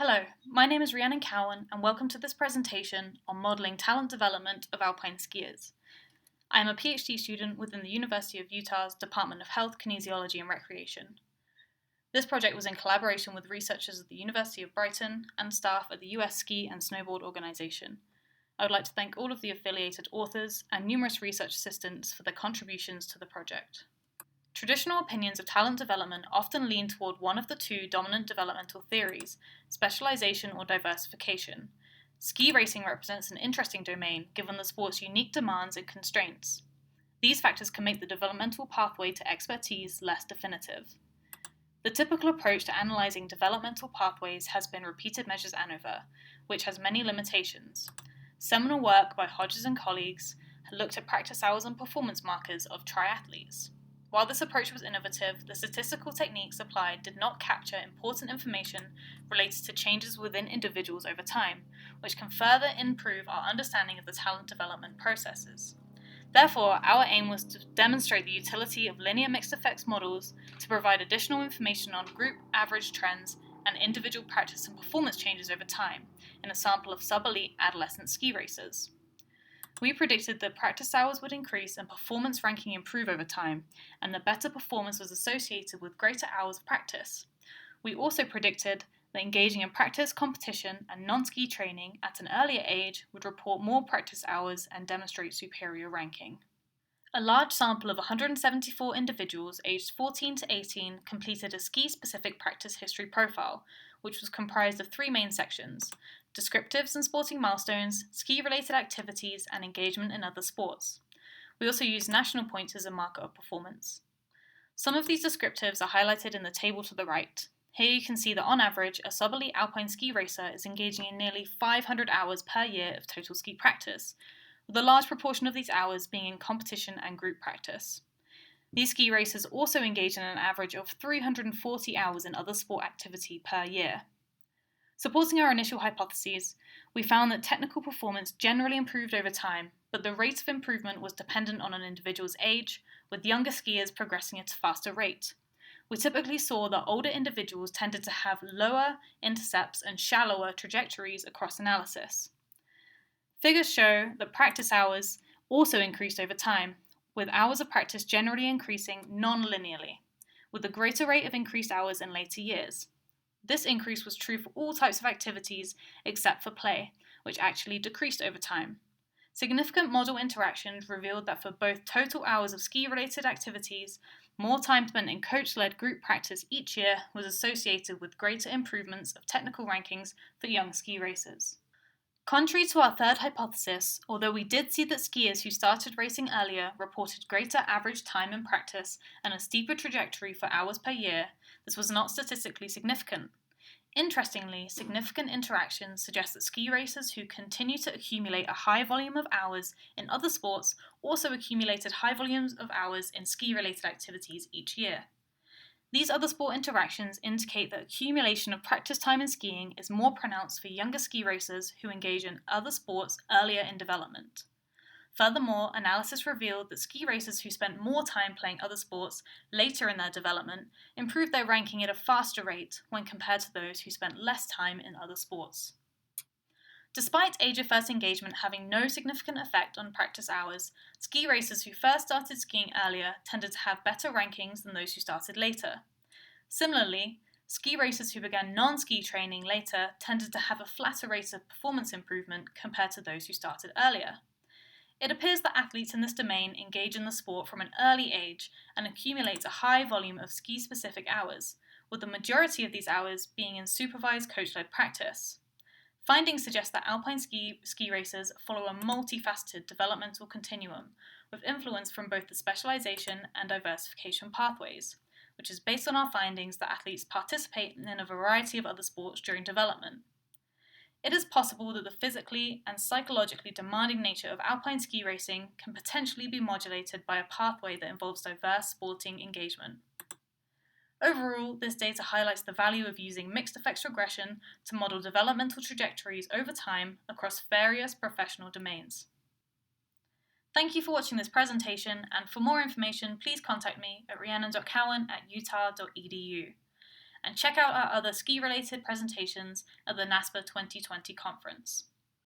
Hello, my name is Rhiannon Cowan and welcome to this presentation on modelling talent development of alpine skiers. I am a PhD student within the University of Utah's Department of Health, Kinesiology and Recreation. This project was in collaboration with researchers at the University of Brighton and staff at the US Ski and Snowboard Organisation. I would like to thank all of the affiliated authors and numerous research assistants for their contributions to the project. Traditional opinions of talent development often lean toward one of the two dominant developmental theories, specialization or diversification. Ski racing represents an interesting domain given the sport's unique demands and constraints. These factors can make the developmental pathway to expertise less definitive. The typical approach to analyzing developmental pathways has been repeated measures ANOVA, which has many limitations. Seminal work by Hodges and colleagues looked at practice hours and performance markers of triathletes. While this approach was innovative, the statistical techniques applied did not capture important information related to changes within individuals over time, which can further improve our understanding of the talent development processes. Therefore, our aim was to demonstrate the utility of linear mixed effects models to provide additional information on group average trends and individual practice and performance changes over time in a sample of sub-elite adolescent ski racers. We predicted that practice hours would increase and performance ranking improve over time, and that better performance was associated with greater hours of practice. We also predicted that engaging in practice, competition, and non-ski training at an earlier age would report more practice hours and demonstrate superior ranking. A large sample of 174 individuals aged 14 to 18 completed a ski-specific practice history profile, which was comprised of three main sections: descriptives and sporting milestones, ski-related activities, and engagement in other sports. We also used national points as a marker of performance. Some of these descriptives are highlighted in the table to the right. Here you can see that on average, a sub-elite alpine ski racer is engaging in nearly 500 hours per year of total ski practice, with a large proportion of these hours being in competition and group practice. These ski racers also engage in an average of 340 hours in other sport activity per year. Supporting our initial hypotheses, we found that technical performance generally improved over time, but the rate of improvement was dependent on an individual's age, with younger skiers progressing at a faster rate. We typically saw that older individuals tended to have lower intercepts and shallower trajectories across analysis. Figures show that practice hours also increased over time, with hours of practice generally increasing non-linearly, with a greater rate of increased hours in later years. This increase was true for all types of activities except for play, which actually decreased over time. Significant model interactions revealed that for both total hours of ski-related activities, more time spent in coach-led group practice each year was associated with greater improvements of technical rankings for young ski racers. Contrary to our third hypothesis, although we did see that skiers who started racing earlier reported greater average time in practice and a steeper trajectory for hours per year, this was not statistically significant. Interestingly, significant interactions suggest that ski racers who continue to accumulate a high volume of hours in other sports also accumulated high volumes of hours in ski-related activities each year. These other sport interactions indicate that accumulation of practice time in skiing is more pronounced for younger ski racers who engage in other sports earlier in development. Furthermore, analysis revealed that ski racers who spent more time playing other sports later in their development improved their ranking at a faster rate when compared to those who spent less time in other sports. Despite age of first engagement having no significant effect on practice hours, ski racers who first started skiing earlier tended to have better rankings than those who started later. Similarly, ski racers who began non-ski training later tended to have a flatter rate of performance improvement compared to those who started earlier. It appears that athletes in this domain engage in the sport from an early age and accumulate a high volume of ski-specific hours, with the majority of these hours being in supervised coach-led practice. Findings suggest that alpine ski racers follow a multifaceted developmental continuum, with influence from both the specialization and diversification pathways, which is based on our findings that athletes participate in a variety of other sports during development. It is possible that the physically and psychologically demanding nature of alpine ski racing can potentially be modulated by a pathway that involves diverse sporting engagement. Overall, this data highlights the value of using mixed effects regression to model developmental trajectories over time across various professional domains. Thank you for watching this presentation, and for more information, please contact me at rhiannon.cowan@utah.edu. and check out our other ski-related presentations at the NASPSPA 2020 conference.